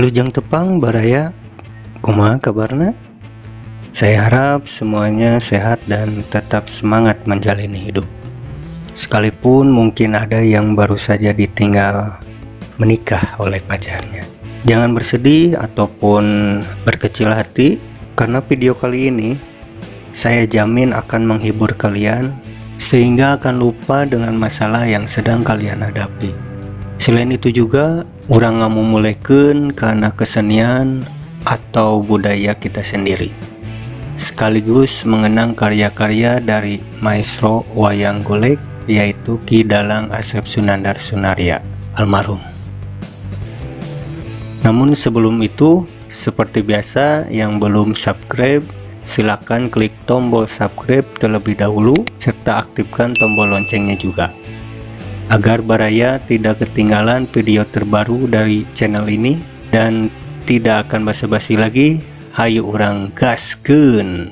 Wilujeng tepang baraya, kumaha kabarna? Saya harap semuanya sehat dan tetap semangat menjalani hidup. Sekalipun mungkin ada yang baru saja ditinggal menikah oleh pacarnya. Jangan bersedih ataupun berkecil hati, karena video kali ini saya jamin akan menghibur kalian sehingga akan lupa dengan masalah yang sedang kalian hadapi. Selain itu juga urang ngamumulikeun karena kesenian atau budaya kita sendiri, sekaligus mengenang karya-karya dari maestro wayang golek, yaitu Ki Dalang Asep Sunandar Sunaria almarhum. Namun sebelum itu, seperti biasa, yang belum subscribe silakan klik tombol subscribe terlebih dahulu serta aktifkan tombol loncengnya juga, agar baraya tidak ketinggalan video terbaru dari channel ini. Dan tidak akan basa-basi lagi, hayu urang gaskeun.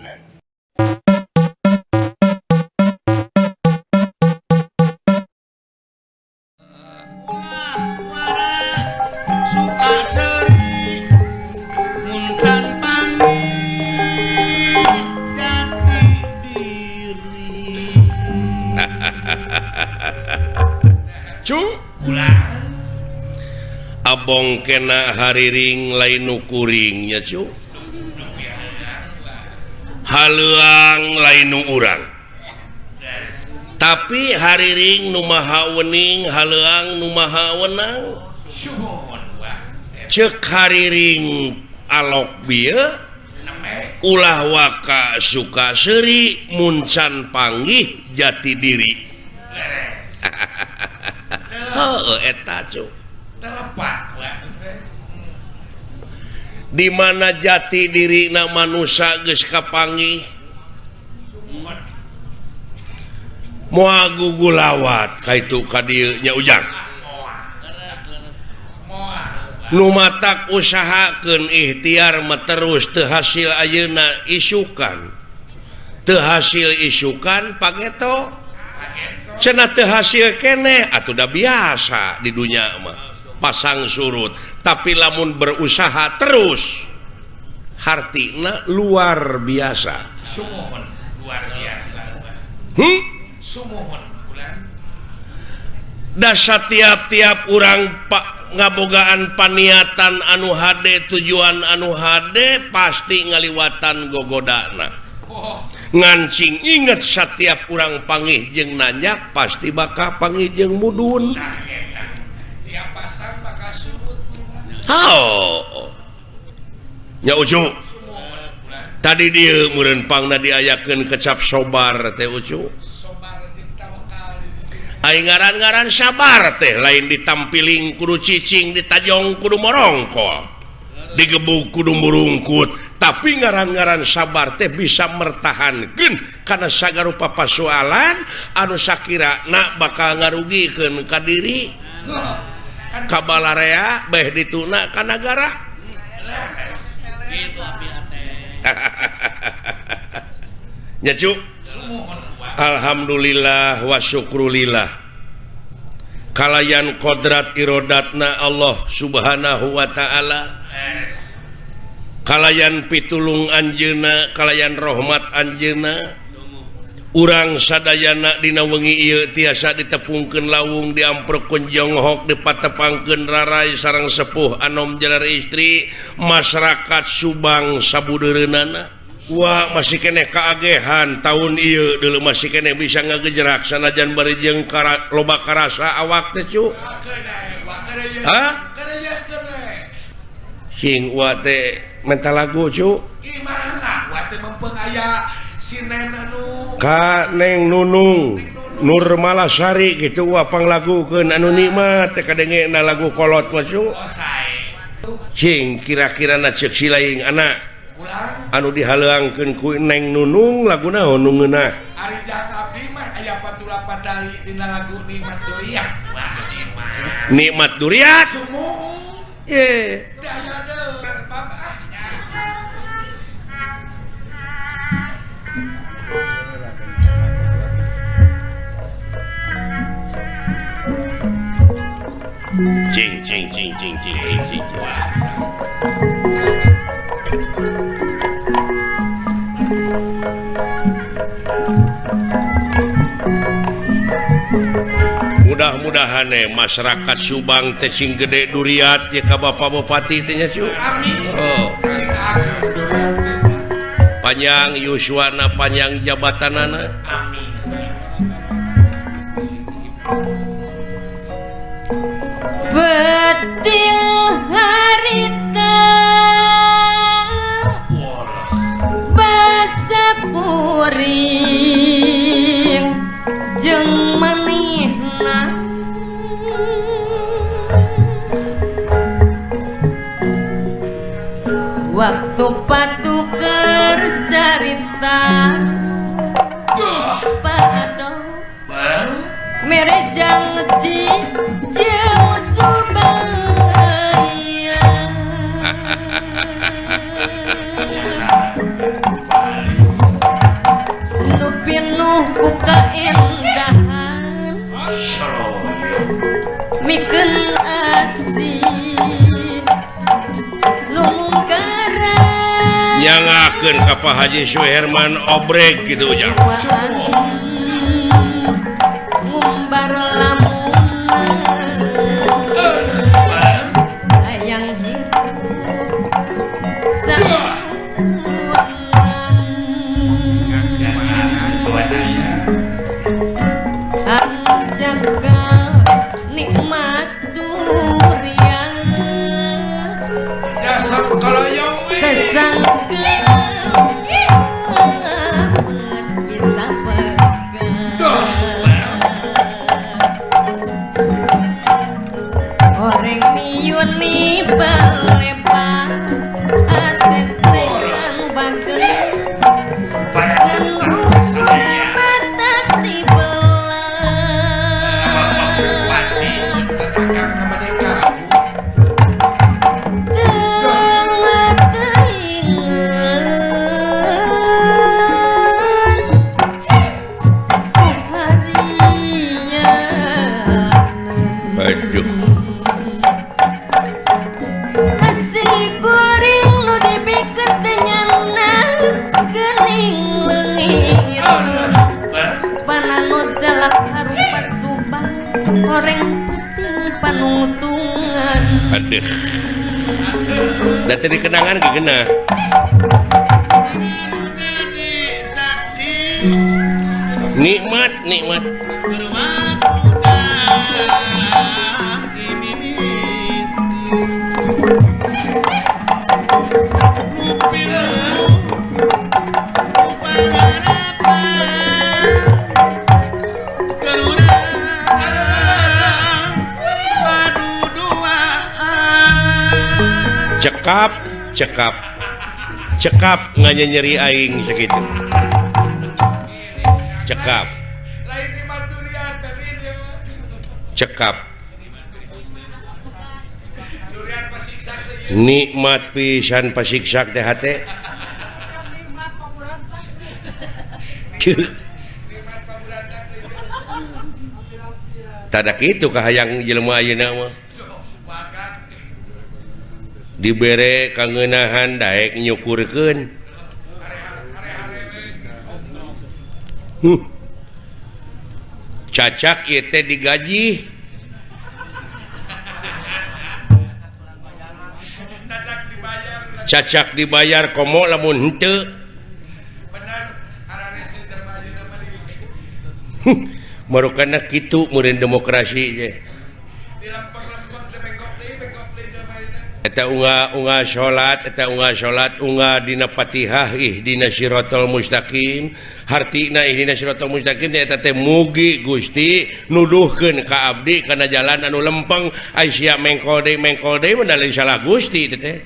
Abong kena hariring lain nukuringnya cu, haleuang lain nu urang, tapi hariring nu maha wening haleuang nu maha wenang. Cek hariring alok bieu ulah waka suka seuri muncan panggih jati diri. Heueuh eta cu, di mana jati diri na manusia geus kapanggih moal gugulawat kaitu ka dieu nya Ujang. Nu matak usahakeun ikhtiar mah terus teu hasil ayeuna isukan, teu hasil isukan pageto, cenah teu hasil keneh atuh da biasa di dunya mah pasang surut. Tapi lamun berusaha terus hartina luar biasa. Sumuhun luar biasa. Sumuhun da satiap-tiap urang ngabogaan paniatan anu hade, tujuan anu hade, pasti ngaliwatan gogodana. Ngancing inget setiap urang panggih jeung nanyak pasti bakal panggih jeung mudun. Tiap pasang bakal surut. Ya Ucu, tadi dia meureun pangna diayakeun kecap sobar teh Ucu. Ai ngaran-ngaran sabar teh lain ditampiling kudu cicing, ditajong kudu morongkol, digebuk kudu murungkut. Tapi ngaran-ngaran sabar teh bisa mertahankeun kana sagarupa pasoalan anu sakirana bakal ngarugikeun ka diri, ka balarea, beh dituna ka nagara. Nya cu, alhamdulillah wa syukrulillah, kalayan kodrat irodatna Allah subhanahu wa ta'ala, kalayan pitulung anjeuna, kalayan rahmat anjeuna, urang sadayana dina wengi ieu tiasa ditepungkeun lawung, diamprukkeun jonghok, dipatepangkeun rarai sareng sepuh anom jalar istri, masyarakat Subang sabudeureunana. Wah, masih kene kaagehan tahun ieu deuleu masih kene bisa ngagejerak sanajan bari jeung loba karasa awak teh cu. Hah? Hing wa teh mental lagu cu. Gimana? Wa teh mempeng aya sinen anu ka Neng Nunung Nur Malasari gitu wa panglagukeun anu nikmat teh kadengena lagu kolot mah cu. Cing kira-kira na ceuk silaing anak anu dihaleuangkeun ku Neng Nunung laguna nu ngeunah. Ari jak abdi mah aya patulapan dari dina lagu Nikmat Duriat. Nikmat Duriat. Sumuhun. Ye. Aya deuh babahnya. cing cing cing cing cing cing cing. Mudah-mudahan masyarakat Subang teh sing gede duriat ya ka Bapak Bupati teh nya cu. Amin. Oh, Sing asuh durian teh. panjang yuswana panjang jabatanana. Amin. Bedil harita basa kuring jeung manihna waktu patuker carita pado mere janji jeung subaya nu pinuh ku kaendahan mikeun asih nu mungkaran Nyangakeun ka Pak Haji Suherman obrek gitu ujang. ngumbar lamun hayang hirup anu jaga nikmat durian Ya sam kaloyong we. kesangkeun bisa pegang Oreng miuni balepa atet tekan bagel dan rusuh batak dibelah Pati tetakang nama deka. dengan keingan harian Aduh. Asih goreng nu dipikeun teh nyana geuning leungit pananot jalak harupat Subang goreng puting panungtungan Aduh. Da teh dikenangan geuna. Nikmat, nikmat. Cekap, cekap. Cekap nganyeri aing sakitu. Cekap, Lain di durian tadi dia. cekap. Durian pasiksa teh. Nikmat pisan pasiksak teh hate. Tada kitu kahayang jelema ayeuna mah. Dibere kangeunahan daek nyukurkeun. Cacak ieu teh digaji. Cacak dibayar komo lamun henteu. Benar ararese terbayu mah Marukana kitu meureun demokrasi je. dilempeng-lempeng teh bengkok deui terbayu. Eta unga salat unga dina Fatihah ihdina siratal mustaqim hartina ihdina siratal mustaqim eta teh mugi Gusti nuduhkeun ka abdi kana jalan anu lempeng ai sia mengkol deui menali salah Gusti teh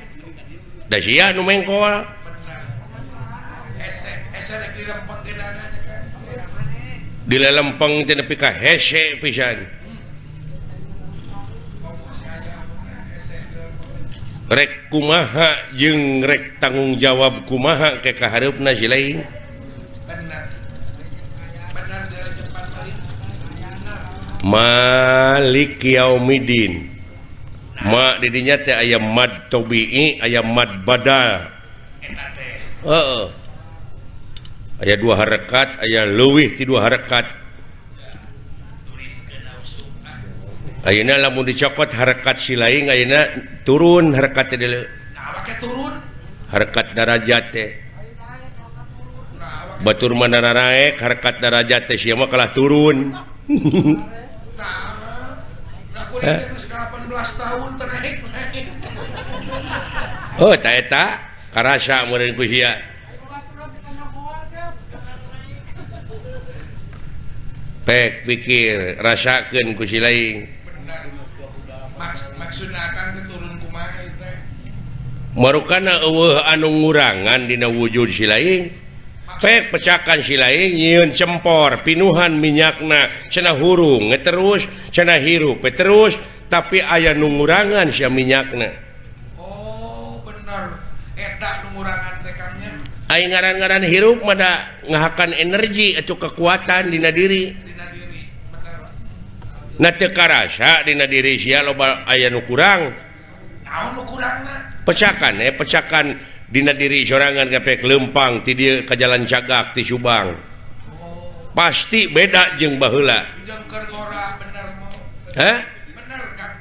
da sia nu mengkol Ese rek dilempeng geunana kan. dilelempeng teh nepi ka hese pisan rek kumaha jeung rek tanggung jawab kumaha ke kahareupna si lain Benar. Benar dari cepat balik. Malik Yaumidin mak didinya teh aya mad tabi'i aya mad badal eta teh aya 2 harakat aya leuwih ti 2 harakat ayeuna lamun dicokot harakat silaing ayeuna turun harakat teh deuleu nah make turun harakat darajat teh batur mana naik harakat darajat teh sia mah kalah turun kuliah terus 18 tahun ternaik oh eta karasa meureun ku sia pek pikir rasakeun ku si laing maksudna akang teh turun kumaha teh marukana eueuh anu ngurangan dina wujud si laing pek pecakan si laing nyieun cempor pinuhan minyakna cenah hurung terus cenah hirup terus tapi aya nu ngurangan sia minyakna oh bener eta nu ngurangan teh kanya aya ngaran-ngaran hirup mah da ngahakan energi atau kekuatan dina diri na teu karasa dina diri sia loba aya nu kurang naon nu kurangna pecakan dina diri sorangan gapek lempang ti dieu ka jalan Cagak ti Subang pasti beda jeung baheula jeung keur ngora bener hah bener kan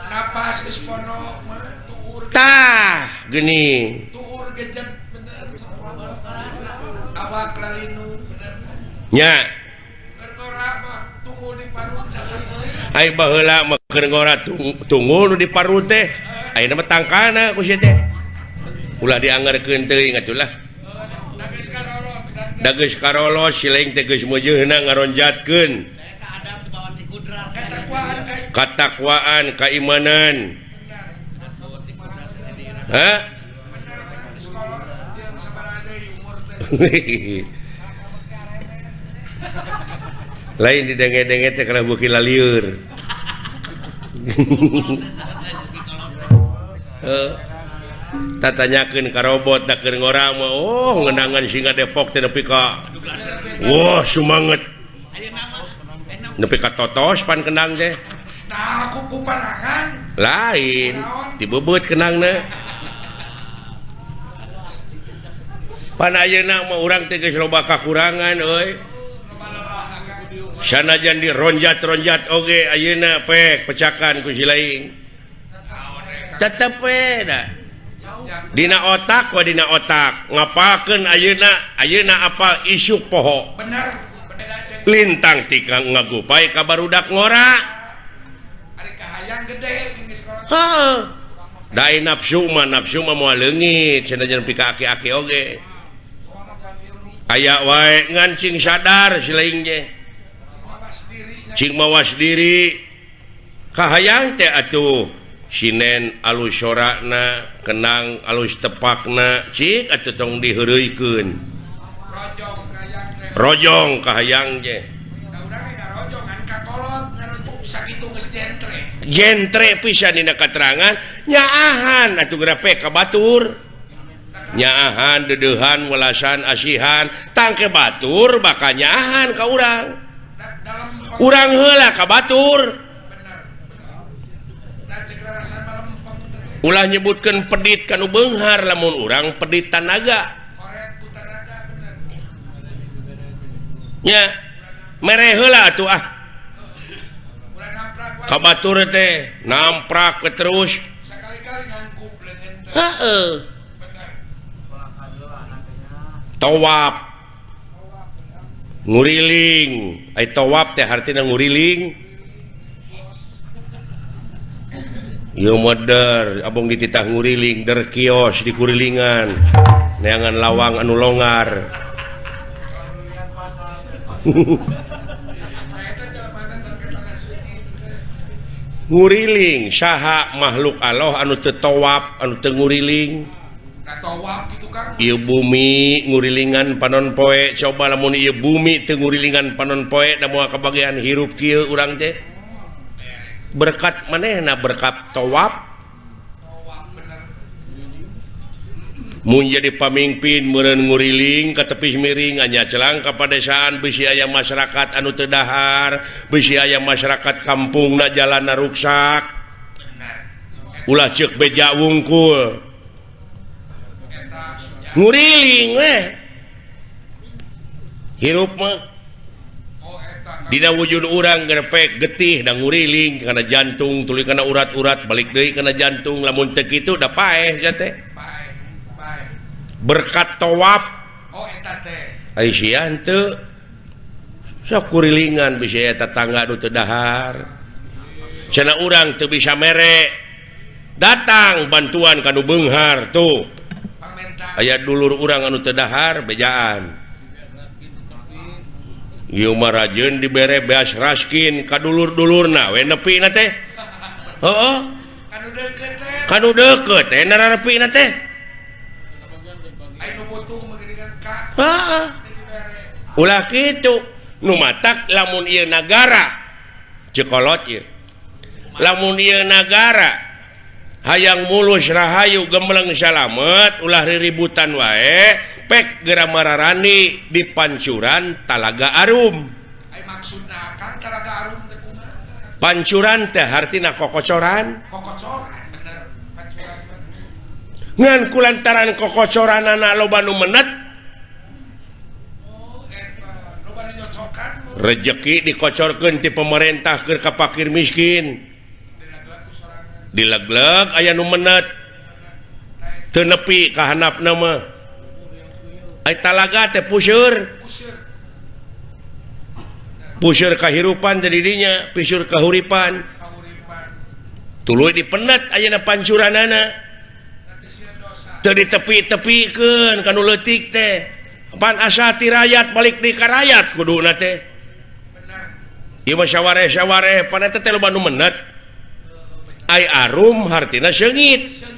napas geus pono mah tuur tah geuning tuur gejet bener awak lalinu bener nya keur ngora mah tunggu di parut ai baheula mah keur ngora tunggu nu di parut teh ayeuna mah tangkana ku sia teh ulah dianggarkeun teuing atuh lah da geus karolos si laing teh geus meujeunna ngaronjatkeun katakwaan keimanan hah lain didenge-denge teh kana beuki lalieur tatanyakeun ka robot da keur ngora mah oh ngeundangan singa Depok teh nepi ka wah sumanget nepi ka totos pan kendang teh nah aku kupanangan lain ti beubeut kendangna pan ayeuna mah urang teh geus loba kakurangan euy sanajan dironjat-ronjat oge ayeuna pek pecakan ku si laing tetep da dina otak ngapakeun ayeuna apa isuk poho bener lintang tika ngagupay ka barudak ngora ari kahayang gede ini sekolah heuh dai nafsu mah moal leungit sanajan pika aki-aki oge aya wae ngan cing sadar si laing je cing mawas diri kahayang teh atuh sinen alus sorakna kenang alus tepakna cik atuh tong diheureuikeun rojong kahayang je da urang ge rojong an kakolot ngarojong sakitu geus jentre pisan dina katerangan nyaahan atuh geura pe ka batur nyaahan dedeuhan welasan asihan tangke batur bakal nyaahan ka urang urang heula ka batur ulah nyebutkeun pedit kanu beunghar lamun urang pedit tanaga nya mere heula atuh ka batur teh namprak terus sakali-kali ngangkup leungeun heeh tawaf nguriling ai tawaf teh artina nguriling ieu modder abong dititah nguriling der kios di kurilingan neangan lawang anu longgar nguriling saha makhluk Allah anu teu tawaf anu teu nguriling nah tawaf gitu kan ieu bumi ngurilingan panon poe coba lamun ieu bumi teu ngurilingan panon poe da moal kabagian hirup kieu urang teh berkat manehna berkat tawaf mun jadi pamimpin meureun nguriling ka tepi miring anya celang ka padesaan bisi aya masyarakat anu teu dahar bisi aya masyarakat kampungna jalanna ruksak ulah cek beja wungkul nguriling weh hirup mah dina wujud urang grepek getih dan nguriling karena jantung tuluy karena urat-urat balik deui karena jantung lamun teu kitu da paeh ja teh berkat tawaf eta teh ai sia henteu sok kurilingan bisa eta tangga nu teu dahar cenah urang teu bisa mere datang bantuan kanu beunghar tuh aya dulur urang anu teu dahar bejaan ieu mah rajeun dibere beas raskin ka dulur-dulurna we nepina teh heuh kanu deukeut teh nararepina teh aya nu butuh meureun ka heeh ulah kitu nu matak lamun ieu nagara cekolot ieu lamun ieu nagara hayang mulus rahayu gembleng salamet ulah riributan wae pek gera mararani di pancuran Talaga Arum. Ai maksudna kan Talaga Arum teh kumaha? Pancuran teh artina kokocoran. Kokocoran bener pancuran. Ngan kulantaran kokocoranana loba nu menet. Oh eta loba nu nyocokan. Rejeki dikocorkeun ti pemerintah keur ka fakir miskin. Dilegleg aya nu menet. Teu nepi ka handapna mah. Ai talaga teh puseur kahirupan jadi dinya puseur kahuripan tuluy dipenet ayeuna pancuranana teu ditepi-tepikeun kanu leutik teh pan asa ti rakyat balik di ka rakyat kuduna teh ieu mah sawareh-sawareh pan eta teh loba nu menet ai arum hartina seungit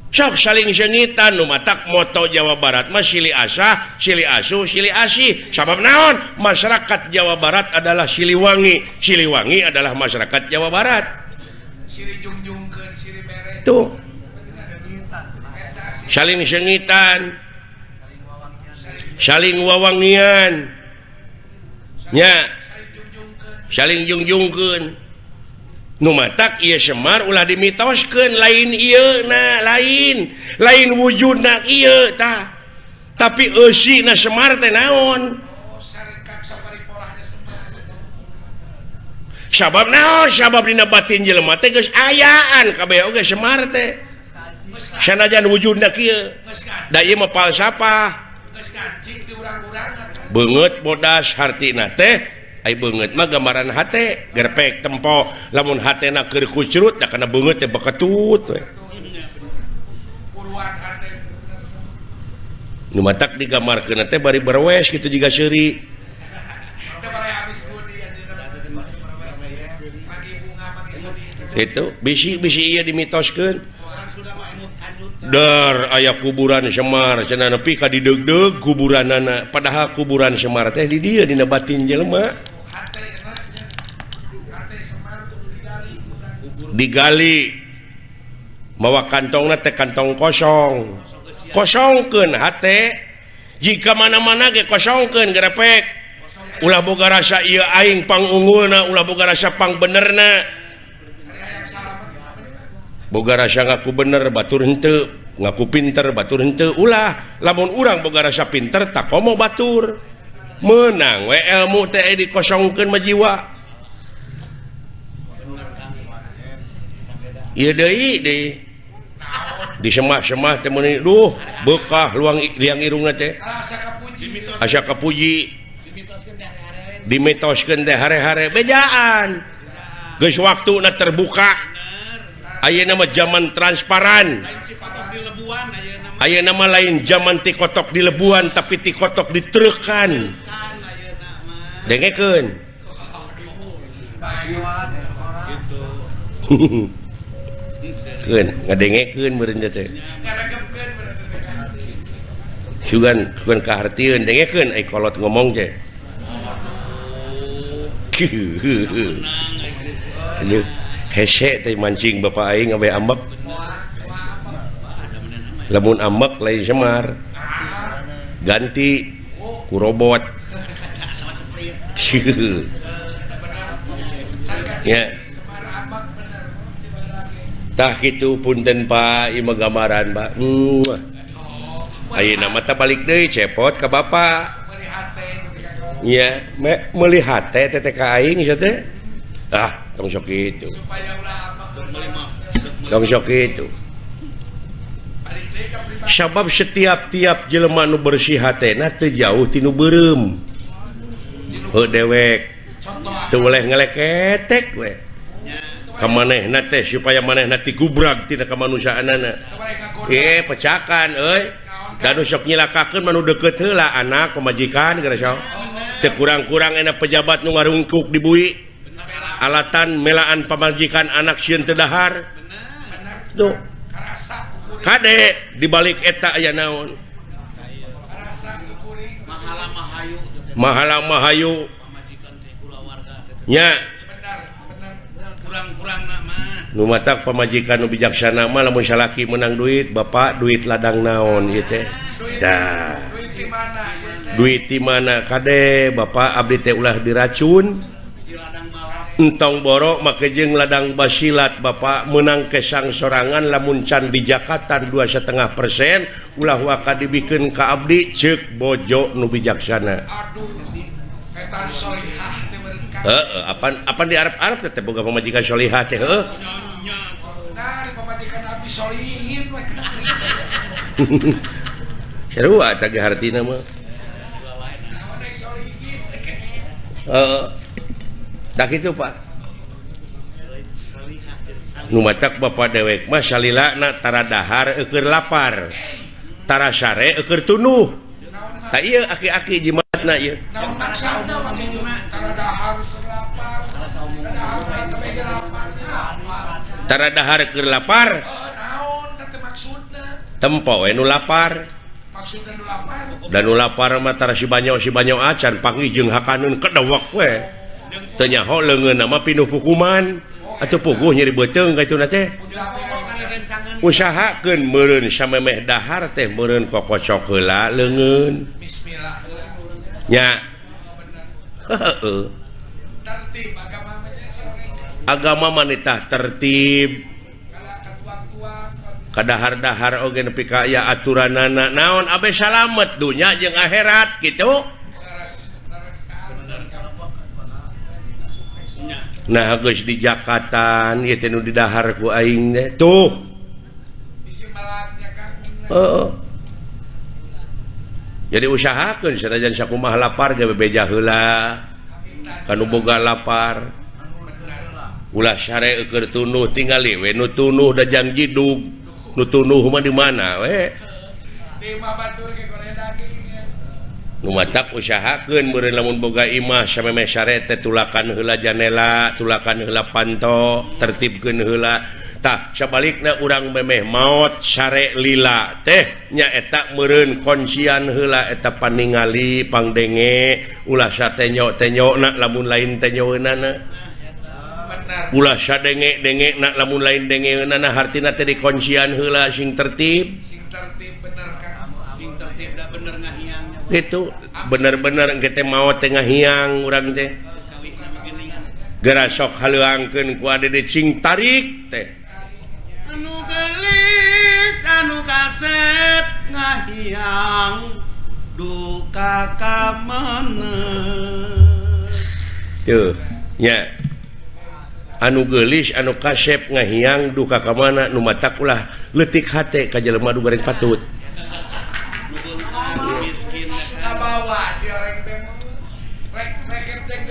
sok saling sengitan nu matak moto Jawa Barat mah silih asah, silih asuh, silih asih. Sabab naon? Masyarakat Jawa Barat adalah Siliwangi. Siliwangi adalah masyarakat Jawa Barat. Silih jungjungkeun, silih mere. Tuh. Saling sengitan. Saling wawangian. Nya. Saling jungjungkeun. Nu matak ieu Semar ulah dimitoskeun lain ieu na lain wujudna ieu tah tapi eusina Semar teh naon sabab naon sabab dina batin jelema teh geus ayaan kabeh oge Semar teh sanajan wujudna kieu da ieu mah falsafah geus kancing di urang-urang beungeut bodas hartina teh ai beungeut mah gambaran hate gerpek tempo lamun hatena keur kucrut da kana beungeut teh baketut we uruan hate nu matak digambarkeun teh bari berwes kitu jiga seuri da bari habis budi ajeuna pagi bunga pagi sedih itu bisi ieu dimitoskeun dar aya kuburan Semar cenah nepi ka dideug-deug kuburanana padahal kuburan Semar teh di dieu dina batin jelema digali mawa kantongna teh kantong kosongkeun hate jika mana-mana ge kosongkeun grepek ulah boga rasa ieu aing pangunggulna ulah boga rasa pang benerna boga rasa ngaku bener batur henteu ngaku pinter batur henteu ulah lamun urang boga rasa pinter tak komo batur menang we ilmu teh dikosongkeun mah jiwa ieu deui di semah-semah teh meuni duh bekah liang irungna teh asa kapuji dimitoskeun teh hare-hare bejaan geus waktuna terbuka ayeuna mah zaman transparan ayeuna mah lain zaman ti kotok di lebuan tapi ti kotok ditreukan dengekeun keun ngadengekeun meureun teh sugan kahartieun dengekeun ai kolot ngomong teh anu hese teh mancing bapak aing abe ambek lamun ambek lain Semar ganti ku robot ya tah kitu punten Pak ieu gambaran Pak. Ayeuna mah teh balik deui cepot ka Bapak. Melihat teh ketika kau Nya melihat teh ka aing sia teh. Tong sok kitu. supaya ulah Tong sok kitu. balik deui ka pribadi. Sabab setiap-tiap jelema nu bersih hatena teu jauh ti nu beureum. Heuh dewek. Contoh Teu boleh ngeleketek we. Ka manehna teh supaya manehna ti gubrag tina kamanusiaanana. mereka Pecakan euy. Dan sok nyilakakeun manu deukeut heula anak pamajikan geura saha. Teu kurang-kurang enak pejabat nu ngarungkuk di bui. Alatan melaan pamajikan anak sieun teu dahar. Tuh. karasa kukuring Kade dibalik eta aya naon? karasa kukuring Mahala mahayu. Nya benar kurang-kurang nak mah nu matak pamajikan nu bijaksana mah lamun salaki menang duit, Bapak duit ladang naon ieu teh. Dah. duit di mana ya teh Duit di mana kade Bapak abdi teh ulah diracun. Entong borok make jeung ladang basilat Bapak menang kesang sorangan lamun can bijakatan 2,5% ulah waka dibikeun ka abdi ceuk bojo nu bijaksana. aduh eta solihah teh beureun ka Apan di Arab teh boga pamajikan solihah teh heuh. nah di pamajikan abdi solihin we Sarua eta ge hartina mah. naon deui solihin Dah kitu Pak. Nu matak Bapak dewek mah salilana tara dahar eukeur lapar. Tara sare eukeur tunuh. Tah ieu aki-aki jimatna ieu. naon maksudna make tara dahar lapar Tara dahar keur lapar, naon teh maksudna tempo we nu lapar. maksudna nu lapar Dan nu lapar mah tara si banyo acan panggih jeung hakaneun kedewek we. Teu nyaho leungeunna mah pinuh kukuman. Atuh puguh nyeri beuteung kaituna teh. Usahakeun meureun samemeh dahar teh meureun kokocok heula leungeun. bismillah Nya. Heeh. tertib agama mah sore Agama manitah tertib, kada katuang-tuang kadahar-dahar oge nepi ka aya aturanana. Naon abe salamet dunya jeung akhirat kitu. Nah geus di Jakatan ieu teh nu di dahar ku aing teh. Tuh. bisi malaknya kan Jadi usahakeun sanajan sakumaha lapar ge bebeja heula. Kanu boga lapar. Ulah sare eukeur tunuh tingali we nu tunuh da jang jidug. Nu tunuh mah di mana we? di mah batur ke goreng daging Nu matak usahakeun meureun lamun boga imah samemeh sare teh tulakan heula janela, tulakan heula panto, tertibkeun heula. Tah sabalikna urang memeh maot sare lila teh nya eta meureun konsian heula eta paningali pangdenge ulah satenyo-tenyona lamun lain tenyoeunana. benar Ulah sadenge-dengena lamun lain dengeunana hartina teh dikonsian heula sing tertib. sing tertib bener kan sing tertib da bener ngahiangnya Itu bener-bener engke teh maot teh ngahiang urang teh. kawih kegeningan Geura sok haleuangkeun ku Adede cing tarik teh. anu gelis anu kasep ngahiang duka ka maneh Tuh, nya. Anu geulis anu kasep ngahiang duka ka mana nu matak ulah leutik hate ka jelema nu goreng patut. miskin kabawa si orang teh rek deng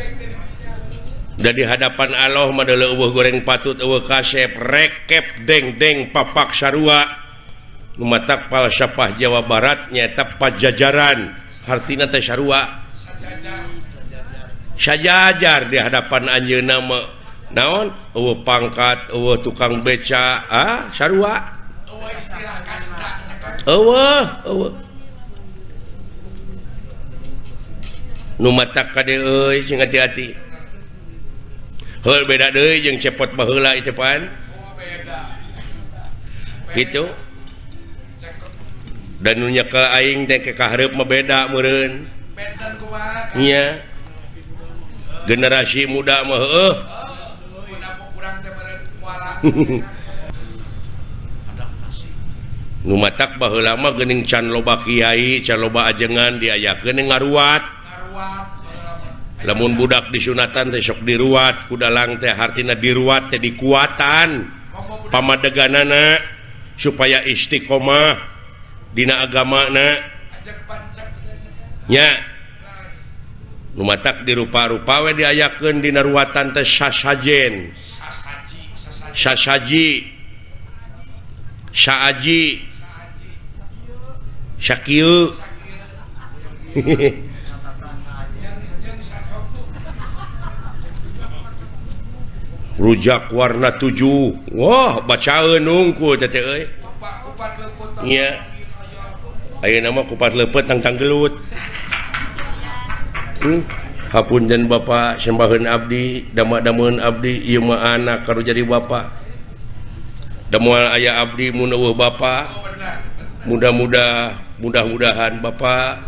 Da di hadapan Allah mah deuleu eueuh goreng patut eueuh kasep rekep deng-deng papak sarua. Nu matak falsafah Jawa Barat nyaeta pajajaran. Hartina teh sarua. Sajajar di hadapan anjeunna mah naon? Eueuh pangkat, eueuh tukang beca, sarua. istilah kasta Eueuh. Nu matak kade euy sing hati-hati. Heul beda deui jeung cepot baheula ieu pan. beda Gitu. Dan nu nyekel aing teh ke kahareup mah beda meureun. beda kumaha Nya. Generasi muda mah heueuh. udah kurang teh meureun muara numatak baheula mah geuning can loba kiai can loba ajengan diayakeun ngaruat lamun budak disunatan teh sok diruat kudalang teh hartina diruat teh dikuatan pamadeganana supaya istiqomah dina agamana nya numatak dirupa-rupa we diayakeun dina ruatan teh sasajen sasaji saaji syakieu rujak warna 7 wah bacaeun nungku teh euy nya ayeuna mah kupat leupeut tangtang gelut hapunten Bapak sembaheun abdi dama-dameun abdi ieu mah anak karo jadi bapak da moal aya abdi mun eueuh bapak mudah-mudahan bapak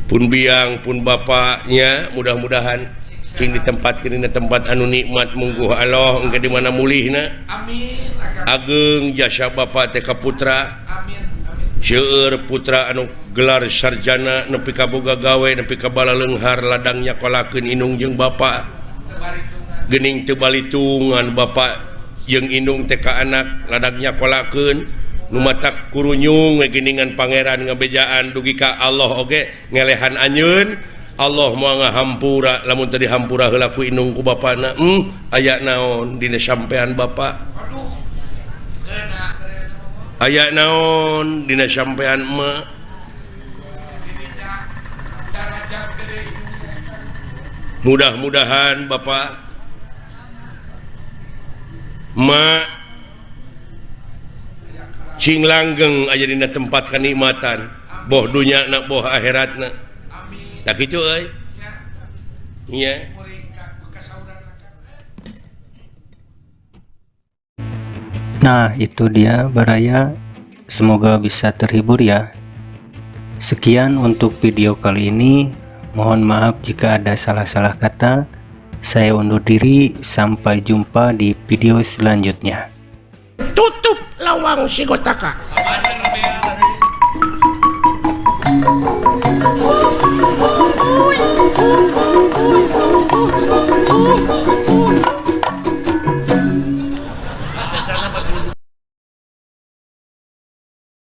pun biang pun bapaknya mudah-mudahan cing ditempatkeun dina tempat anu nikmat mungguh Allah engke di mana mulihna amin ageng jasa bapak teh ka putra seueur putra anu gelar sarjana nepi ka boga gawe nepi ka bala leunghar ladang nyakolakeun indung jeung bapak geuning teu balitungan bapak jeung indung teh ka anak ladang nyakolakeun nu matak kurunyung we geuningan pangeran ngabejaan dugi ka Allah oge ngelehan anjeun Allah moal ngahampura lamun teu dihampura heula ku indung ku bapana aya naon dina sampean bapak aya naon dina sampean emak mudah-mudahan bapak emak cing langgeng aya dina tempat kanikmatan boh dunyana boh akhiratna tak kitu euy nya Nah, itu dia Baraya. Semoga bisa terhibur ya. Sekian untuk video kali ini. Mohon maaf jika ada salah-salah kata. Saya undur diri. Sampai jumpa di video selanjutnya. tutup lawang si Gotaka. Uy,